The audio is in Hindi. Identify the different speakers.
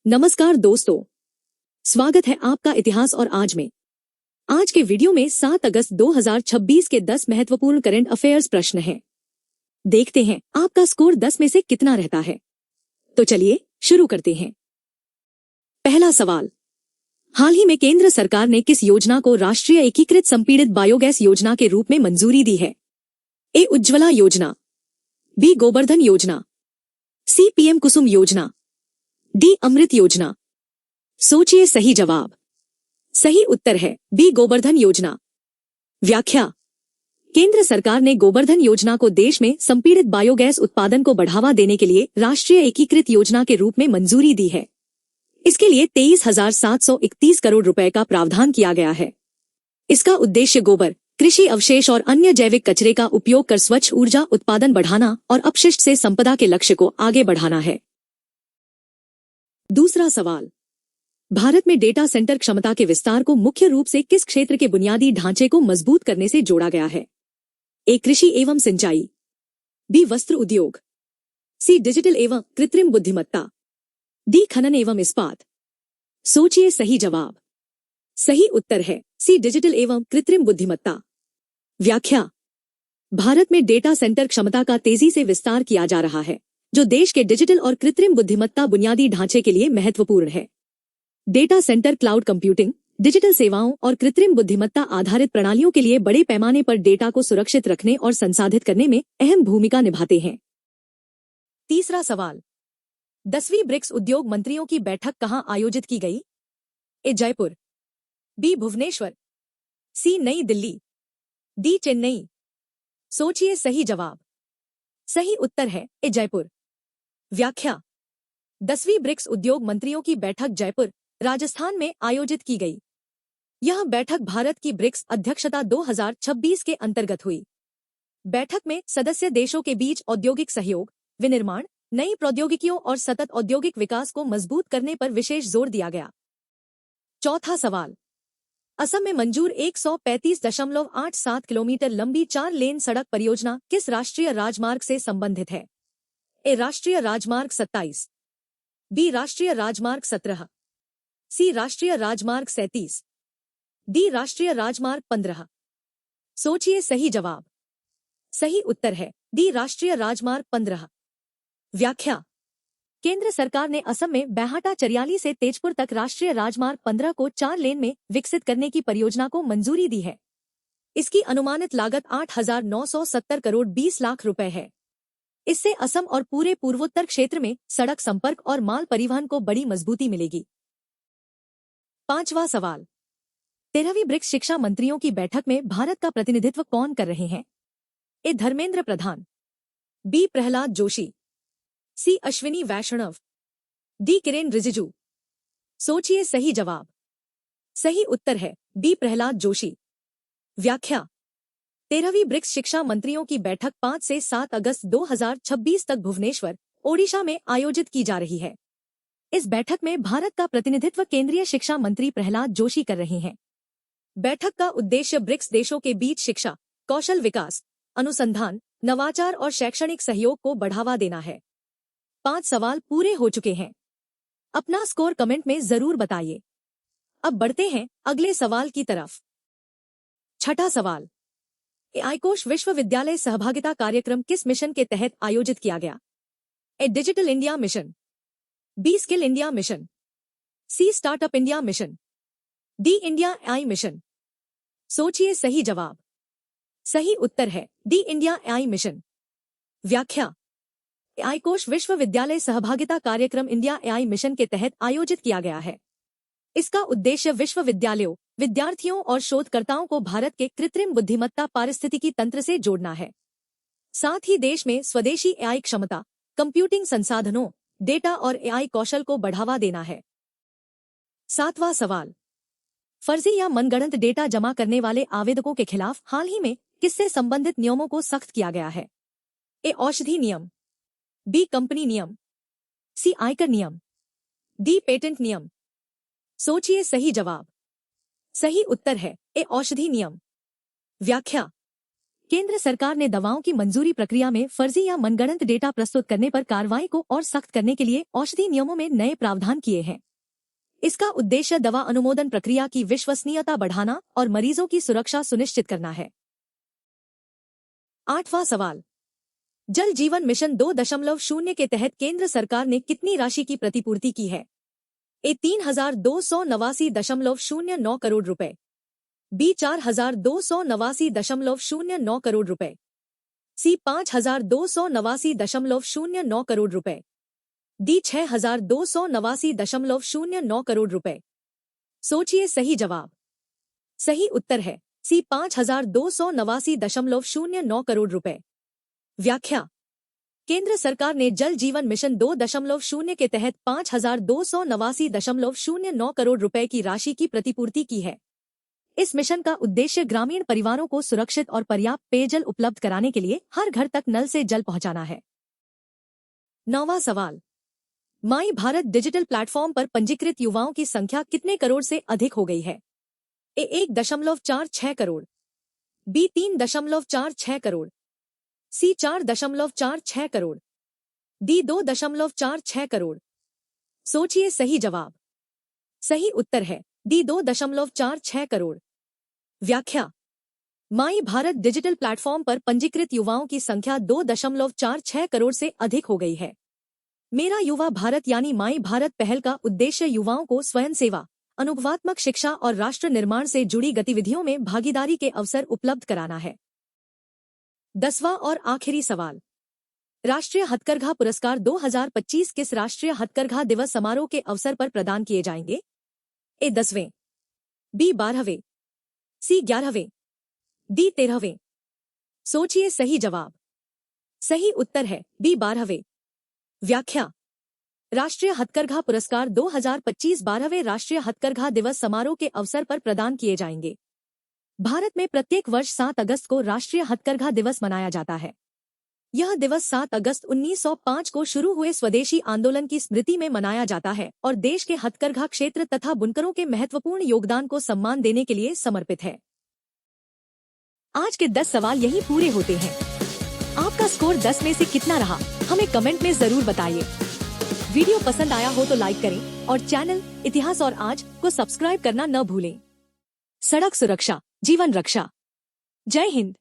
Speaker 1: नमस्कार दोस्तों, स्वागत है आपका इतिहास और आज में। आज के वीडियो में 7 अगस्त 2026 के 10 महत्वपूर्ण करंट अफेयर्स प्रश्न हैं। देखते हैं आपका स्कोर 10 में से कितना रहता है। तो चलिए शुरू करते हैं। पहला सवाल, हाल ही में केंद्र सरकार ने किस योजना को राष्ट्रीय एकीकृत संपीड़ित बायोगैस योजना के रूप में मंजूरी दी है? ए उज्ज्वला योजना, बी गोवर्धन योजना, सी पीएम कुसुम योजना, डी अमृत योजना। सोचिए सही जवाब। सही उत्तर है बी गोवर्धन योजना। व्याख्या, केंद्र सरकार ने गोवर्धन योजना को देश में संपीड़ित बायोगैस उत्पादन को बढ़ावा देने के लिए राष्ट्रीय एकीकृत योजना के रूप में मंजूरी दी है। इसके लिए 23,731 करोड़ रुपए का प्रावधान किया गया है। इसका उद्देश्य गोबर, कृषि अवशेष और अन्य जैविक कचरे का उपयोग कर स्वच्छ ऊर्जा उत्पादन बढ़ाना और अपशिष्ट से संपदा के लक्ष्य को आगे बढ़ाना है। दूसरा सवाल, भारत में डेटा सेंटर क्षमता के विस्तार को मुख्य रूप से किस क्षेत्र के बुनियादी ढांचे को मजबूत करने से जोड़ा गया है? ए कृषि एवं सिंचाई, बी वस्त्र उद्योग, सी डिजिटल एवं कृत्रिम बुद्धिमत्ता, डी खनन एवं इस्पात। सोचिए सही जवाब। सही उत्तर है सी डिजिटल एवं कृत्रिम बुद्धिमत्ता। व्याख्या, भारत में डेटा सेंटर क्षमता का तेजी से विस्तार किया जा रहा है, जो देश के डिजिटल और कृत्रिम बुद्धिमत्ता बुनियादी ढांचे के लिए महत्वपूर्ण है। Data centre cloud computing, digital सेवाओं और कृत्रिम बुद्धिमत्ता आधारित प्रणालियों के लिए बड़े पैमाने पर डेटा को सुरक्षित रखने और संसाधित करने में अहम भूमिका निभाते हैं। तीसरा सवाल, 10वीं ब्रिक्स उद्योग मंत्रियों की बैठक कहां आयोजित की गई? ए जयपुर, बी भुवनेश्वर, सी नई दिल्ली, डी चेन्नई। सोचिए सही जवाब। सही उत्तर है ए जयपुर। व्याख्या, 10वीं ब्रिक्स उद्योग मंत्रियों की बैठक जयपुर, राजस्थान में आयोजित की गई। यह बैठक भारत की ब्रिक्स अध्यक्षता 2026 के अंतर्गत हुई। बैठक में सदस्य देशों के बीच औद्योगिक सहयोग, विनिर्माण, नई प्रौद्योगिकियों और सतत औद्योगिक विकास को मजबूत करने पर विशेष जोर दिया गया। चौथा सवाल, असम में मंजूर 135.87 किलोमीटर लंबी 4 लेन सड़क परियोजना किस राष्ट्रीय राजमार्ग से संबंधित है? ए राष्ट्रीय राजमार्ग 27, बी राष्ट्रीय राजमार्ग 17, सी राष्ट्रीय राजमार्ग 37, डी राष्ट्रीय राजमार्ग 15। सोचिए सही जवाब। सही उत्तर है डी राष्ट्रीय राजमार्ग 15। व्याख्या, केंद्र सरकार ने असम में बैहाटा चरियाली से तेजपुर तक राष्ट्रीय राजमार्ग 15 को 4 लेन में विकसित करने की परियोजना को मंजूरी दी है। इसकी अनुमानित लागत 8,970 करोड़ 20 लाख रुपए है। इससे असम और पूरे पूर्वोत्तर क्षेत्र में सड़क संपर्क और माल परिवहन को बड़ी मजबूती मिलेगी। पांचवा सवाल, 13वीं ब्रिक्स शिक्षा मंत्रियों की बैठक में भारत का प्रतिनिधित्व कौन कर रहे हैं? ए धर्मेंद्र प्रधान, बी प्रहलाद जोशी, सी अश्विनी वैष्णव, डी किरेन रिजिजू। सोचिए सही जवाब। सही उत्तर है बी प्रहलाद जोशी। व्याख्या, 13वीं ब्रिक्स शिक्षा मंत्रियों की बैठक 5 से 7 अगस्त 2026 तक भुवनेश्वर, ओडिशा में आयोजित की जा रही है। इस बैठक में भारत का प्रतिनिधित्व केंद्रीय शिक्षा मंत्री प्रहलाद जोशी कर रहे हैं। बैठक का उद्देश्य ब्रिक्स देशों के बीच शिक्षा, कौशल विकास, अनुसंधान, नवाचार और शैक्षणिक सहयोग को बढ़ावा देना है। 5 सवाल पूरे हो चुके हैं। अपना स्कोर कमेंट में जरूर बताइए। अब बढ़ते हैं अगले सवाल की तरफ। छठा सवाल, एआई कोश विश्वविद्यालय सहभागिता कार्यक्रम किस मिशन के तहत आयोजित किया गया? A digital India mission, B skill India mission, C startup India mission, D India AI mission. सोचिए सही जवाब। सही उत्तर है डी इंडिया एआई मिशन। व्याख्या, एआई कोश विश्वविद्यालय सहभागिता कार्यक्रम इंडिया एआई मिशन के तहत आयोजित किया गया है। इसका उद्देश्य विश्वविद्यालयों, विद्यार्थियों और शोधकर्ताओं को भारत के कृत्रिम बुद्धिमत्ता पारिस्थितिकी तंत्र से जोड़ना है। साथ ही देश में स्वदेशी एआई क्षमता, कंप्यूटिंग संसाधनों, डेटा और एआई कौशल को बढ़ावा देना है। 7वां सवाल, फर्जी या मनगढ़ंत डेटा जमा करने वाले आवेदकों के खिलाफ हाल ही में किससे संबंधित नियमों को सख्त किया गया है? ए औषधि नियम, बी कंपनी नियम, सी आयकर नियम, डी पेटेंट नियम। सोचिए सही जवाब। सही उत्तर है ए औषधि नियम। व्याख्या, केंद्र सरकार ने दवाओं की मंजूरी प्रक्रिया में फर्जी या मनगढ़ंत डेटा प्रस्तुत करने पर कार्रवाई को और सख्त करने के लिए औषधि नियमों में नए प्रावधान किए हैं। इसका उद्देश्य दवा अनुमोदन प्रक्रिया की विश्वसनीयता बढ़ाना और मरीजों की सुरक्षा सुनिश्चित करना है। 8वां सवाल, जल जीवन मिशन 2.0 के तहत केंद्र सरकार ने कितनी राशि की प्रतिपूर्ति की है? ए 3289.09 करोड़ रुपए, बी 4289.09 करोड़ रुपए, सी 5289.09 करोड़ रुपए, डी 6289.09 करोड़ रुपए। सोचिए सही जवाब। सही उत्तर है सी 5289.09 करोड़ रुपए। व्याख्या, केंद्र सरकार ने जल जीवन मिशन 2.0 के तहत 5289.09 करोड़ रुपए की राशि की प्रतिपूर्ति की है। इस मिशन का उद्देश्य ग्रामीण परिवारों को सुरक्षित और पर्याप्त पेयजल उपलब्ध कराने के लिए हर घर तक नल से जल पहुंचाना है। 9वां सवाल, माई भारत डिजिटल प्लेटफॉर्म पर पंजीकृत युवाओं की संख्या कितने करोड़ से अधिक हो गई है? ए 1.46 करोड़, बी 3.46 करोड़, सी 4.46 करोड़, डी 2.46 करोड़। सोचिए सही जवाब। सही उत्तर है डी 2.46 करोड़। व्याख्या, माई भारत डिजिटल प्लेटफॉर्म पर पंजीकृत युवाओं की संख्या 2.46 करोड़ से अधिक हो गई है। मेरा युवा भारत यानी माई भारत पहल का उद्देश्य युवाओं को स्वयं सेवा, अनुभवात्मक शिक्षा और राष्ट्र निर्माण से जुड़ी गतिविधियों में भागीदारी के अवसर उपलब्ध कराना है। 10वां और आखिरी सवाल, राष्ट्रीय हथकरघा पुरस्कार 2025 किस राष्ट्रीय हथकरघा दिवस समारोह के अवसर पर प्रदान किए जाएंगे? ए 10वें, बी 12वें, सी 11वें, डी 13वें। सोचिए सही जवाब। सही उत्तर है बी 12वें। व्याख्या, राष्ट्रीय हथकरघा पुरस्कार 2025 12वें राष्ट्रीय हथकरघा दिवस समारोह के अवसर पर प्रदान किए जाएंगे। भारत में प्रत्येक वर्ष 7 अगस्त को राष्ट्रीय हथकरघा दिवस मनाया जाता है। यह दिवस 7 अगस्त 1905 को शुरू हुए स्वदेशी आंदोलन की स्मृति में मनाया जाता है और देश के हथकरघा क्षेत्र तथा बुनकरों के महत्वपूर्ण योगदान को सम्मान देने के लिए समर्पित है। आज के 10 सवाल यही पूरे होते हैं। आपका स्कोर 10 में से कितना रहा, हमें कमेंट में जरूर बताइए। वीडियो पसंद आया हो तो लाइक करें और चैनल इतिहास और आज को सब्सक्राइब करना न भूलें। सड़क सुरक्षा, जीवन रक्षा। जय हिंद।